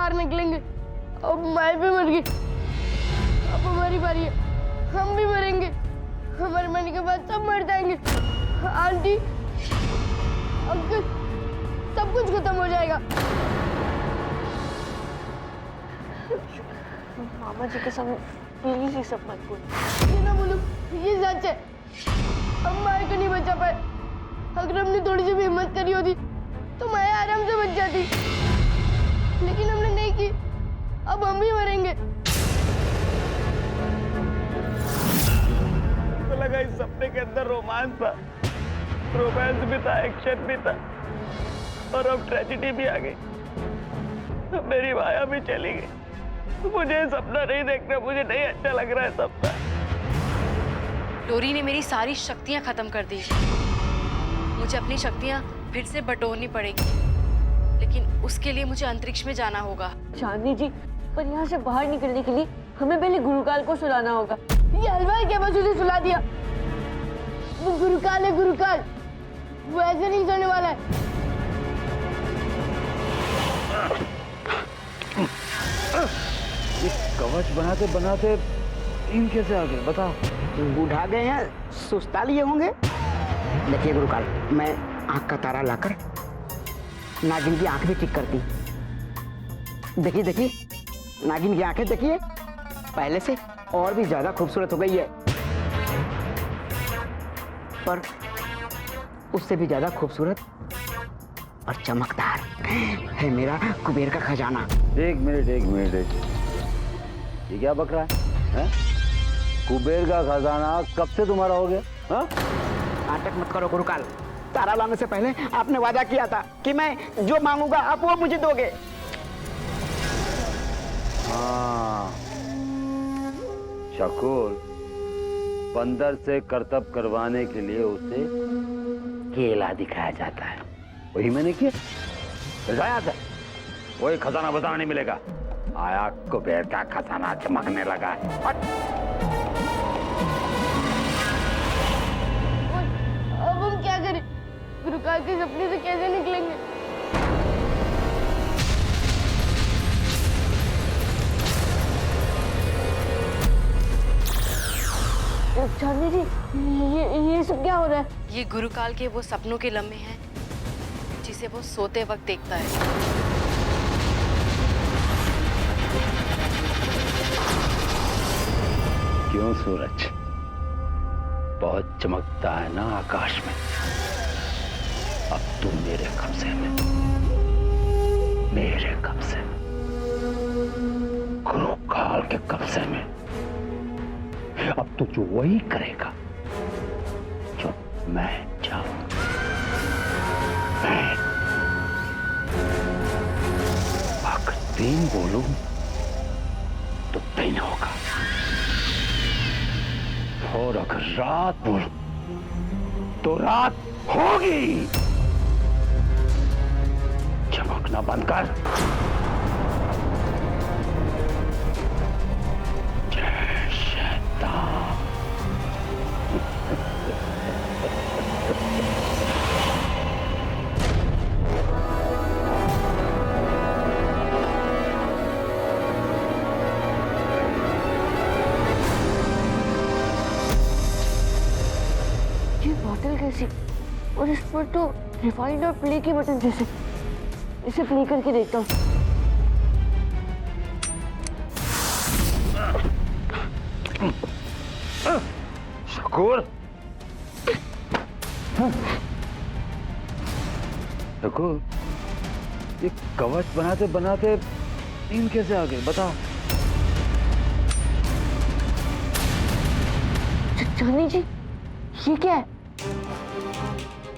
बाहर निकलेंगे। अब माई भी मर गई, अब हमारी बारी है, हम भी मरेंगे। हमारे मरने के बाद सब मर जाएंगे। आंटी, अंकल, सब कुछ खत्म हो जाएगा। मामा जी के सामने प्लीज ये सब मत बोल। ये ना बोलूं, ये सच है। हम माई को नहीं बचा पाए। अगर हमने थोड़ी सी भी हिम्मत करी होती तो माया आराम से बच जाती, लेकिन हमने नहीं की। अब हम भी मरेंगे। तो लगा इस सपने के अंदर रोमांस था, रोमांस भी था, एक्शन भी था, और अब ट्रेजेडी भी आ गई। मेरी माया भी चली गई। मुझे सपना नहीं देखना, मुझे नहीं अच्छा लग रहा है सपना। डोरी ने मेरी सारी शक्तियां खत्म कर दी। मुझे अपनी शक्तियां फिर से बटोरनी पड़ेगी, लेकिन उसके लिए मुझे अंतरिक्ष में जाना होगा। चांदनी जी, पर यहाँ से बाहर निकलने के लिए हमें पहले गुरुकाल को सुलाना होगा। ये हलवाई क्या बस उसे सुला दिया। वो गुरुकाल है, गुरुकाल। वो ऐसे नहीं सोने वाला है। ये कवच बनाते बनाते इन कैसे आ गए बताओ? बुढ़ा गए हैं, सुस्ता लिए होंगे। देखिए गुरुकाल, मैं आंख का तारा लाकर नागिन की आंख भी ठीक करती। देखिए देखिए, नागिन की आंखें देखिए, पहले से और भी ज्यादा खूबसूरत हो गई है, पर उससे भी ज्यादा खूबसूरत और चमकदार है मेरा कुबेर का खजाना। एक मिनट, ये क्या बक रहा है? कुबेर का खजाना कब से तुम्हारा हो गया? हाँ? नाटक मत करो गुरुकाल। तारा लाने से पहले आपने वादा किया था कि मैं जो मांगूंगा आप वो मुझे दोगे। हाँ, शकूर, बंदर से करतब करवाने के लिए उसे केला दिखाया जाता है, वही मैंने किया। दिखाया था, वही खजाना बताना नहीं मिलेगा। आया कुबेर का खजाना चमकने लगा। अब हम क्या करें? गुरुकाल के सपने से कैसे निकलेंगे? चांदनी जी, ये सब क्या हो रहा है? ये गुरुकाल के वो सपनों के लम्हे हैं जिसे वो सोते वक्त देखता है। क्यों सूरज, बहुत चमकता है ना आकाश में। अब तू मेरे कब्जे में, मेरे कब्जे में, गुरुकाल के कब्जे में। अब तू जो वही करेगा जो मैं चाहूंगा। अगर दिन बोलूं तो दिन होगा, और अगर रात बोलूं तो रात होगी। चमकना बंद कर। जय शैतान। ये बॉटल कैसी? और इस पर तो रिवाइंड और प्ले के बटन जैसे। इसे प्ले करके देखता हूँ। शकूर, शकूर, ये कवच बनाते बनाते इन कैसे आ गए बताओ? चांदनी जी, ये क्या है?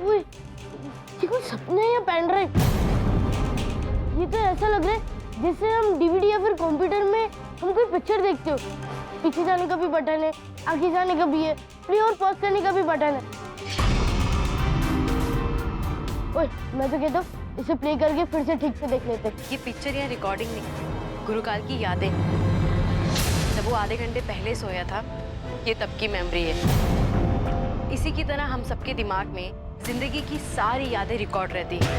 वो ये कोई सपना है या पेन ड्राइव? ये तो ऐसा लग रहा है जैसे हम डीवीडी या फिर कंप्यूटर में हम कोई पिक्चर देखते हो। पीछे जाने का भी बटन है, आगे जाने का भी है, प्ले और पॉज करने का भी बटन है। ओए, मैं तो कहता हूँ इसे प्ले करके फिर से ठीक से देख लेते हैं। ये पिक्चर या रिकॉर्डिंग नहीं, गुरुकाल की यादें। जब वो आधे घंटे पहले सोया था, ये तब की मेमोरी है। इसी की तरह हम सबके दिमाग में जिंदगी की सारी यादें रिकॉर्ड रहती हैं।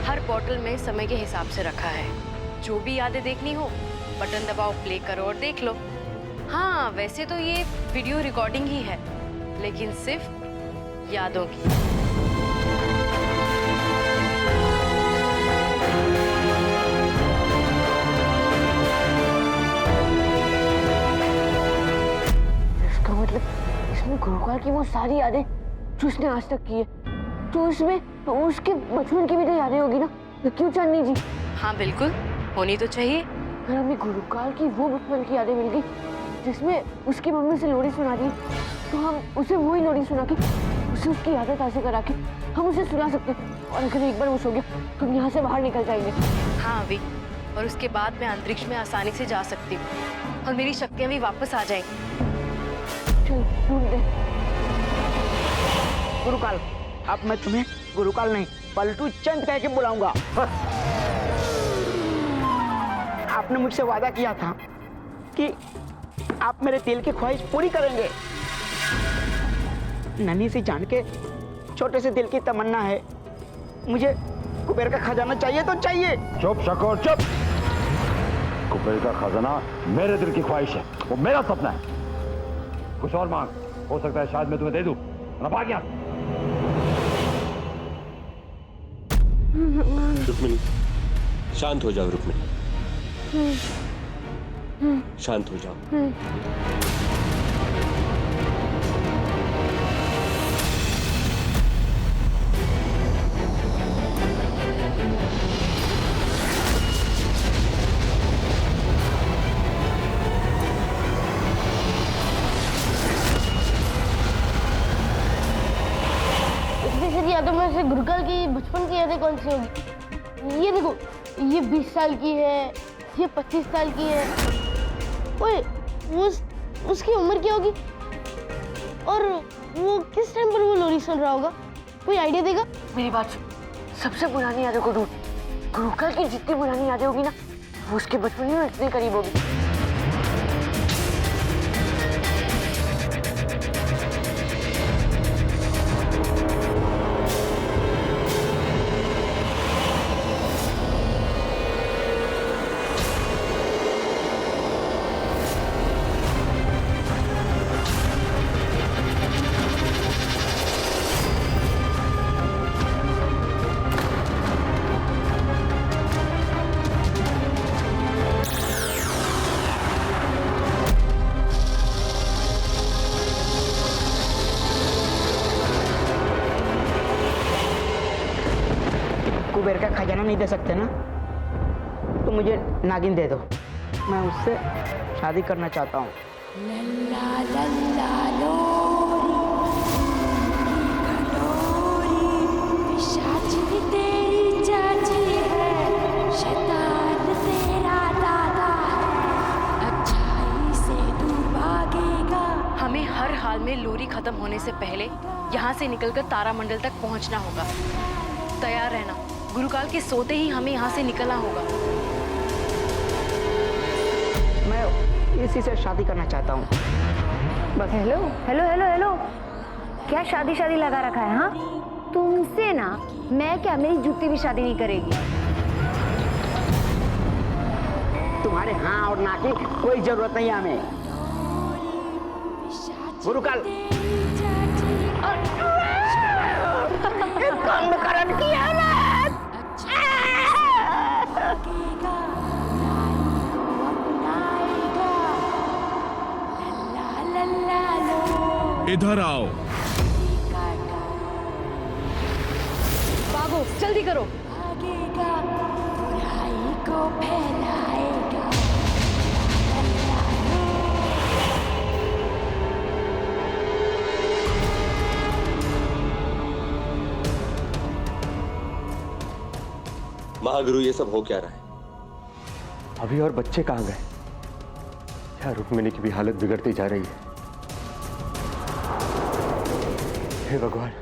हर बॉटल में समय के हिसाब से रखा है। जो भी यादें देखनी हो बटन दबाओ, प्ले करो और देख लो। हाँ, वैसे तो ये वीडियो रिकॉर्डिंग ही है, लेकिन सिर्फ यादों की। इसका मतलब इसमें गुरुकाल की वो सारी यादें जो उसने आज तक की है, तो उसमें तो उसके बचपन की भी तो यादें होगी ना, तो क्यों चांदनी जी? हाँ बिल्कुल, होनी तो चाहिए। अगर हमें गुरुकाल की वो बचपन की यादें मिल गई जिसमें उसकी मम्मी से लोरी सुना दी, तो हम उसे वही लोरी सुना के उसे उसकी यादें ताज़ा करा के हम उसे सुना सकते हैं। और अगर एक बार वो सो गया तो हम यहाँ से बाहर निकल जाएंगे। हाँ अभी, और उसके बाद मैं अंतरिक्ष में आसानी से जा सकती हूँ और मेरी शक्तियाँ भी वापस आ जाएंगी। चल ढूंढ दे। गुरुकाल, अब मैं तुम्हें गुरुकाल नहीं पलटू चंद कह के बुलाऊंगा। आपने मुझसे वादा किया था कि आप मेरे दिल की ख्वाहिश पूरी करेंगे। नन्ही सी जान के छोटे से दिल की तमन्ना है, मुझे कुबेर का खजाना चाहिए तो चाहिए। चुप शकोर चुप। कुबेर का खजाना मेरे दिल की ख्वाहिश है, वो मेरा सपना है। कुछ और मांग, हो सकता है शायद मैं तुम्हें दे दूं। ना भाग यहाँ। रुक्मिणी, शांत हो जाओ। रुक्मिणी, शांत हो जाओ। इतनी सारी यादों में से गुरुकाल की बचपन की यादें कौन सी होगी? ये देखो, ये 20 साल की है, ये 25 साल की है। ओए, उसकी उम्र क्या होगी? और वो किस टाइम पर वो लोरी सुन रहा होगा? कोई आइडिया देगा? मेरी बात सुन, सबसे पुरानी यादों को ढूंढ। गुरुकाल की जितनी पुरानी यादें होगी ना, वो उसके बचपन में इतने करीब होगी। कुबेर का खजाना नहीं दे सकते ना, तो मुझे नागिन दे दो। मैं उससे शादी करना चाहता हूँ। हमें हर हाल में लोरी खत्म होने से पहले यहाँ से निकलकर तारामंडल तक पहुँचना होगा। तैयार रहना, गुरुकाल के सोते ही हमें यहाँ से निकलना होगा। मैं इसी से शादी करना चाहता हूँ बस। हेलो हेलो हेलो हेलो, क्या शादी शादी लगा रखा है? हाँ, तुमसे ना मैं क्या, मेरी जूती भी शादी नहीं करेगी। तुम्हारे हाँ और ना की कोई जरूरत नहीं है हमें। गुरुकाल कुंभकर्ण की औलाद। इधर आओ। भागो, जल्दी करो। महागुरु, ये सब हो क्या रहा है? अभी और बच्चे कहाँ गए? क्या रुक्मिणी की भी हालत बिगड़ती जा रही है। हे भगवान,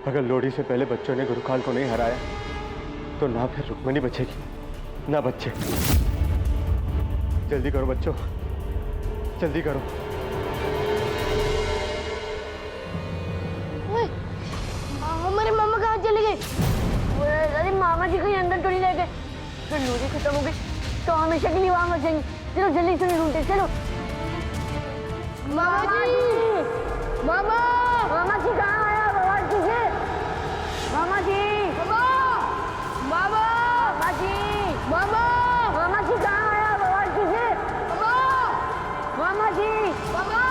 अगर लोरी से पहले बच्चों ने गुरुकाल को नहीं हराया तो ना फिर रुक्मिणी बचेगी ना बच्चे। जल्दी करो बच्चों, जल्दी करो। ओए, हमारे मामा कहाँ चले गए? अरे मामा जी कहीं अंदर तो नहीं ले गए? अगर लोरी खत्म हो गई तो हमेशा के लिए वहां मर जाएंगे। चलो जल्दी से ढूंढते, चलो। मामा जी, मामा, मामा जी कहाँ आया? भगवान कीजिए मामा जी। मामा, मामा, मामा जी, मामा, मामा जी कहाँ आया? भगवान कीजिए मामा जी। मामा।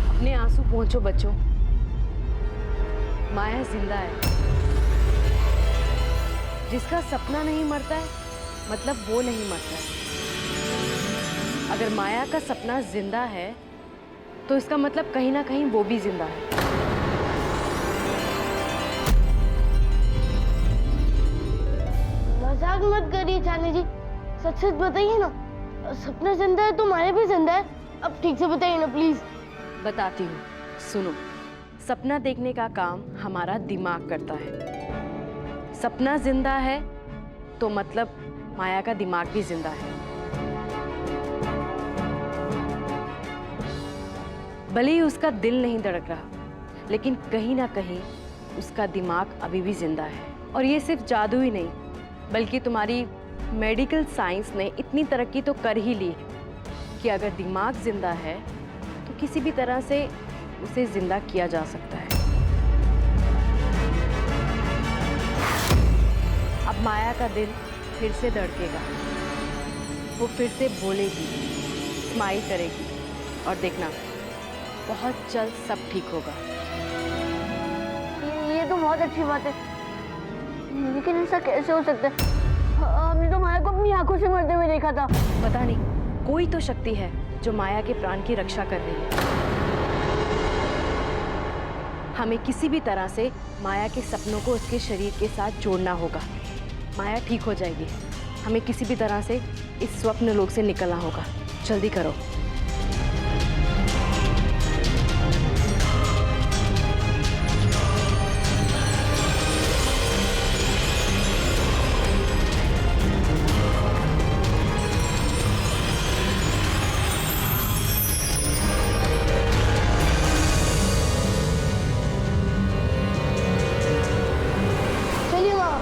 अपने आंसू पहुंचो बच्चों, माया जिंदा है। जिसका सपना नहीं मरता है मतलब वो नहीं मरता है। अगर माया का सपना जिंदा है तो इसका मतलब कहीं ना कहीं वो भी जिंदा है। मजाक मत करिए चांदी जी, सच सच बताइए ना, सपना जिंदा है तो माया भी जिंदा है। अब ठीक से बताइए ना प्लीज। बताती हूँ, सुनो। सपना देखने का काम हमारा दिमाग करता है। सपना जिंदा है तो मतलब माया का दिमाग भी जिंदा है। भले ही उसका दिल नहीं धड़क रहा, लेकिन कहीं ना कहीं उसका दिमाग अभी भी जिंदा है। और ये सिर्फ जादू ही नहीं, बल्कि तुम्हारी मेडिकल साइंस ने इतनी तरक्की तो कर ही ली है कि अगर दिमाग जिंदा है तो किसी भी तरह से उसे जिंदा किया जा सकता है। अब माया का दिल फिर से धड़केगा, वो फिर से बोलेगी, स्माइल करेगी, और देखना बहुत जल्द सब ठीक होगा। ये तो बहुत अच्छी बात है, लेकिन ऐसा कैसे हो सकता है? हमने तो माया को अपनी आंखों से मरते हुए देखा था। पता नहीं, कोई तो शक्ति है जो माया के प्राण की रक्षा कर रही है। हमें किसी भी तरह से माया के सपनों को उसके शरीर के साथ जोड़ना होगा। माया ठीक हो जाएगी। हमें किसी भी तरह से इस स्वप्न लोक से निकलना होगा। जल्दी करो। चलिए मामा।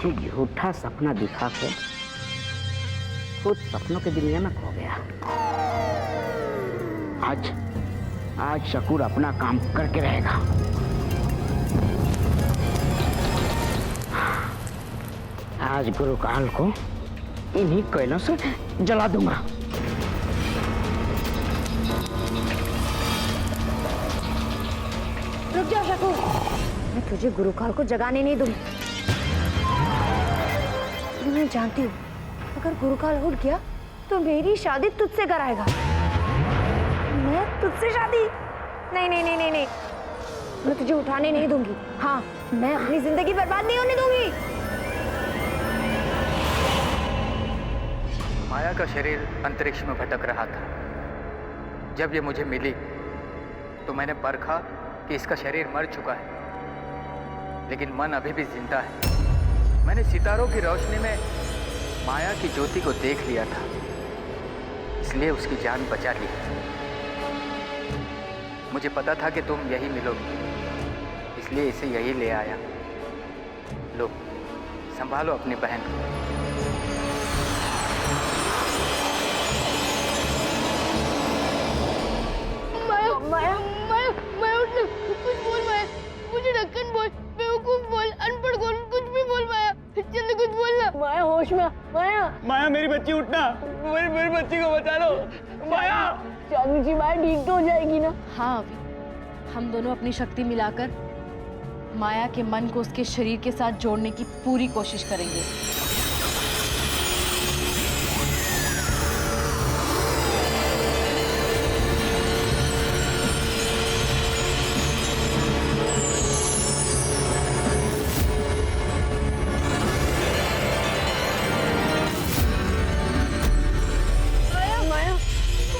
मुझे झूठा सपना दिखा के खुद सपनों की दुनिया में खो गया। आज शकूर अपना काम करके रहेगा। आज गुरुकाल को इन्हीं कोयलों से जला दूंगा। रुक जा शकूर, मैं तुझे गुरुकाल को जगाने नहीं दूंगी। मैं जानती हूँ अगर गुरुकाल उठ गया तो मेरी शादी तुझसे कराएगा। मैं तुझसे शादी? नहीं नहीं नहीं नहीं नहीं, मैं तुझे उठाने नहीं दूंगी। हाँ, मैं अपनी जिंदगी बर्बाद नहीं होने दूंगी। माया का शरीर अंतरिक्ष में भटक रहा था। जब ये मुझे मिली तो मैंने परखा कि इसका शरीर मर चुका है, लेकिन मन अभी भी जिंदा है। मैंने सितारों की रोशनी में माया की ज्योति को देख लिया था, इसलिए उसकी जान बचा ली। मुझे पता था कि तुम यही मिलोगी, इसलिए इसे यही ले आया। लो, संभालो अपनी बहन को। माया, माया, माया, माया उठ ना, कुछ बोल माया, मुझे ढक्कन बोल, बेवकूफ बोल, अनपढ़ बोल, कुछ भी बोल माया, जल्दी कुछ बोल ना। माया होश में, माया। माया मेरी बच्ची उठना, मेरी बच्ची को बचा लो माया। चांदनी जी, माया ठीक तो हो जाएगी ना? हाँ अभी हम दोनों अपनी शक्ति मिलाकर माया के मन को उसके शरीर के साथ जोड़ने की पूरी कोशिश करेंगे।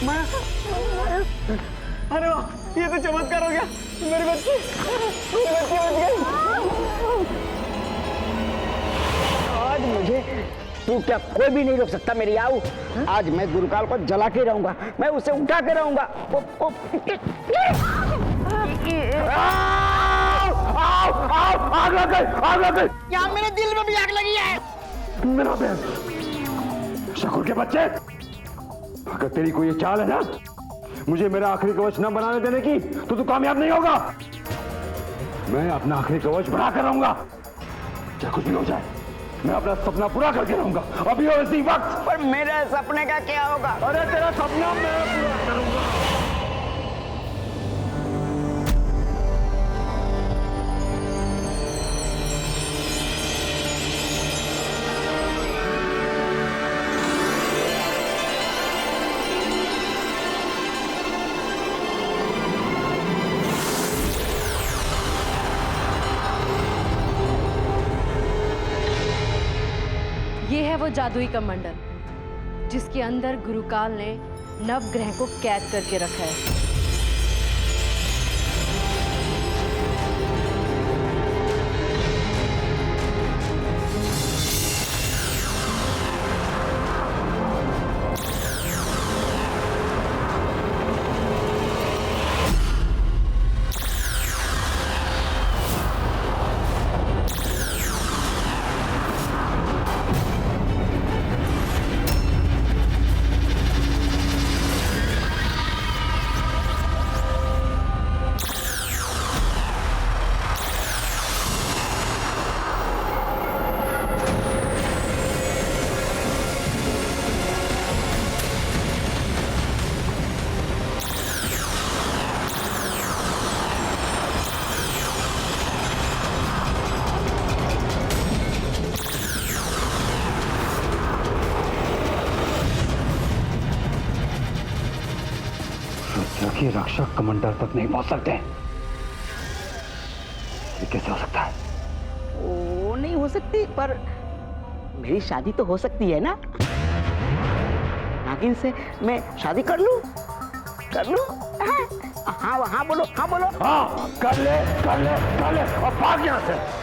माया, तो चमत्कार हो गया, मेरी बच्ची बच गई। आज मुझे तू क्या कोई भी नहीं रोक सकता मेरी आऊ। आज मैं गुरुकाल को जला के रहूंगा, मैं उसे उठा के रहूंगा। आग लग गई, आग लग गई। यहाँ मेरे दिल में भी आग लगी है। मेरा बहन, शकुर के बच्चे, अगर तेरी कोई ये चाल है ना मुझे मेरा आखिरी कवच न बनाने देने की, तो तू कामयाब नहीं होगा। मैं अपना आखिरी कवच बना कर रहूंगा, चाहे कुछ भी हो जाए। मैं अपना सपना पूरा करके रहूंगा, अभी और इसी वक्त। पर मेरे सपने का क्या होगा? अरे तेरा सपना मैं पूरा करूंगा। ये है वो जादुई कमंडल जिसके अंदर गुरुकाल ने नवग्रह को कैद करके रखा है। कि रक्षक कमांडर तक नहीं पहुंच सकते। ये कैसे हो सकता है? वो नहीं हो सकती, पर मेरी शादी तो हो सकती है ना। नागिन से मैं शादी कर लूं? हाँ हाँ बोलो, हाँ बोलो। हाँ कर ले, कर ले, कर ले और भाग यहाँ से।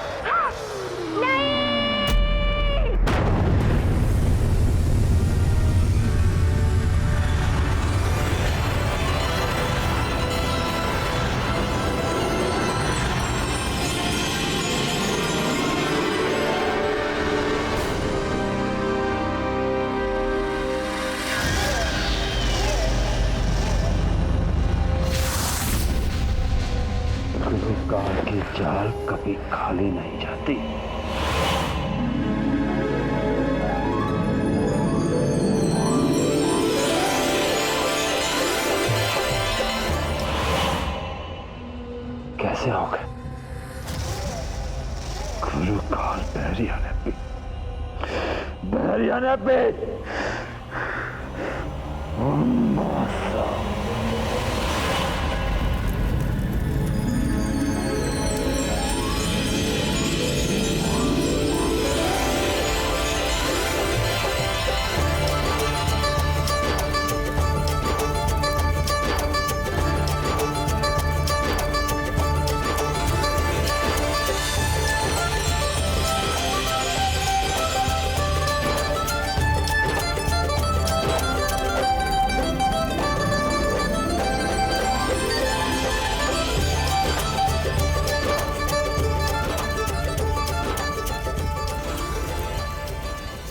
गुरुकाल की जाल कभी खाली नहीं जाती। कैसे हो गए? गुरुकाल बहरिया पे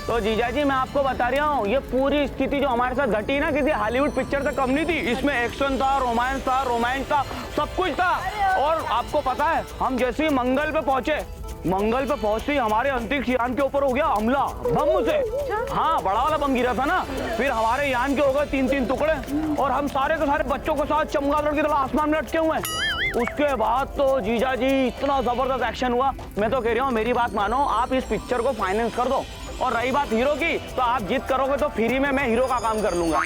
तो जीजा जी मैं आपको बता रहा हूँ, ये पूरी स्थिति जो हमारे साथ घटी ना किसी हॉलीवुड पिक्चर से कम नहीं थी। इसमें एक्शन था, रोमांस था, सब कुछ था। और आपको पता है हम जैसे ही मंगल पे पहुंचते ही हमारे अंतरिक्ष यान के ऊपर हो गया हमला बम से। हाँ, बड़ा वाला बम गिरा था ना। फिर हमारे यान के हो गए 3-3 टुकड़े और हम सारे के सारे बच्चों के साथ चमगादड़ की तरह आसमान में लटके हुए हैं। उसके बाद तो जीजा जी इतना जबरदस्त एक्शन हुआ। मैं तो कह रहा हूँ मेरी बात मानो, आप इस पिक्चर को फाइनेंस कर दो। और रही बात हीरो की, तो आप जिद करोगे तो फ्री में मैं हीरो का काम कर लूंगा।